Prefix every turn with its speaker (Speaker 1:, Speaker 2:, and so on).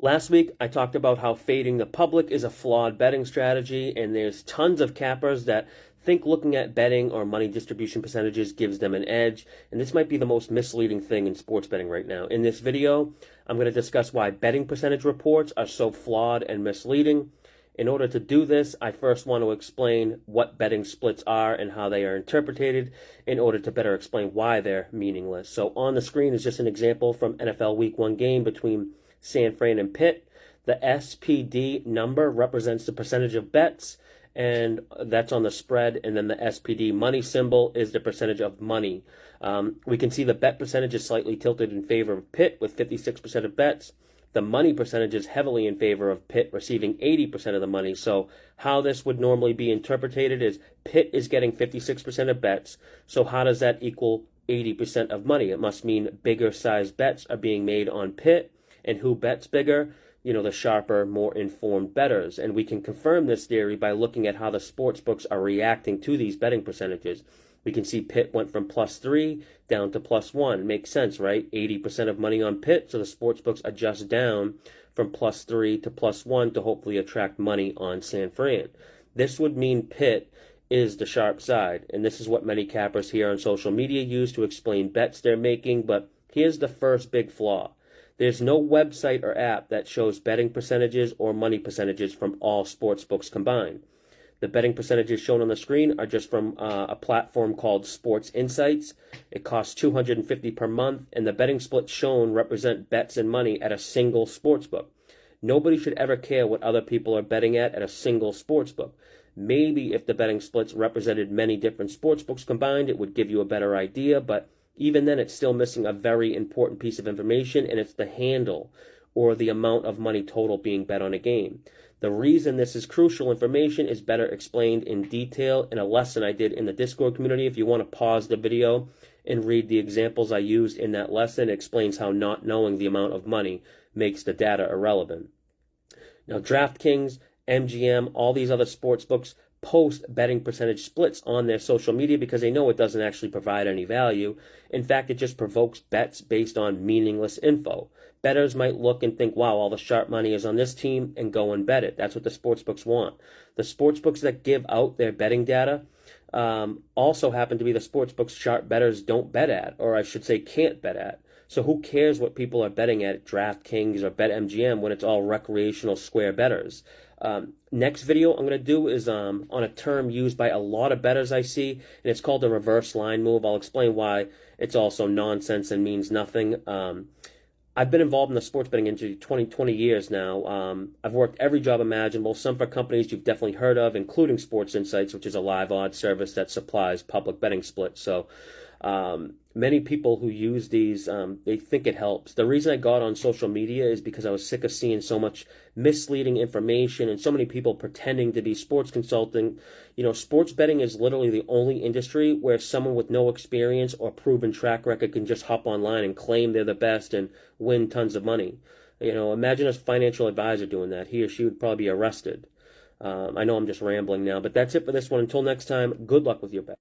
Speaker 1: Last week, I talked about how fading the public is a flawed betting strategy, and there's tons of cappers that think looking at betting or money distribution percentages gives them an edge, and this might be the most misleading thing in sports betting right now. In this video, I'm going to discuss why betting percentage reports are so flawed and misleading. In order to do this, I first want to explain what betting splits are and how they are interpreted in order to better explain why they're meaningless. So on the screen is just an example from NFL Week 1 game between San Fran and Pitt. The SPD number represents the percentage of bets, and that's on the spread, and then the SPD money symbol is the percentage of money. We can see the bet percentage is slightly tilted in favor of Pitt with 56% of bets. The money percentage is heavily in favor of Pitt, receiving 80% of the money. So how this would normally be interpreted is Pitt is getting 56% of bets. So how does that equal 80% of money? It must mean bigger size bets are being made on Pitt. And who bets bigger? The sharper, more informed bettors. And we can confirm this theory by looking at how the sports books are reacting to these betting percentages. We can see Pitt went from +3 down to +1. Makes sense, right? 80% of money on Pitt, so the sports books adjust down from +3 to +1 to hopefully attract money on San Fran. This would mean Pitt is the sharp side, and this is what many cappers here on social media use to explain bets they're making, but here's the first big flaw. There's no website or app that shows betting percentages or money percentages from all sports books combined. The betting percentages shown on the screen are just from a platform called Sports Insights. It costs $250 per month, and the betting splits shown represent bets and money at a single sports book. Nobody should ever care what other people are betting at a single sports book. Maybe if the betting splits represented many different sports books combined, it would give you a better idea, but even then it's still missing a very important piece of information, and it's the handle or the amount of money total being bet on a game. The reason this is crucial information is better explained in detail in a lesson I did in the Discord community. If you want to pause the video and read the examples I used in that lesson, it explains how not knowing the amount of money makes the data irrelevant. Now, DraftKings, MGM, all these other sports books post betting percentage splits on their social media because they know it doesn't actually provide any value. In fact, it just provokes bets based on meaningless info. Bettors might look and think, wow, all the sharp money is on this team, and go and bet it. That's what the sports books want. The sports books that give out their betting data also happen to be the sports books sharp bettors don't bet at, or I should say can't bet at. So who cares what people are betting at DraftKings or BetMGM when it's all recreational square bettors? Next video I'm going to do is on a term used by a lot of bettors I see, and it's called the reverse line move. I'll explain why it's also nonsense and means nothing. I've been involved in the sports betting industry 20 years now. I've worked every job imaginable, some for companies you've definitely heard of, including Sports Insights, which is a live odds service that supplies public betting splits. So many people who use these, they think it helps. The reason I got on social media is because I was sick of seeing so much misleading information and so many people pretending to be sports consulting. Sports betting is literally the only industry where someone with no experience or proven track record can just hop online and claim they're the best and win tons of money. Imagine a financial advisor doing that. He or she would probably be arrested. I know I'm just rambling now, but that's it for this one. Until next time, good luck with your bet.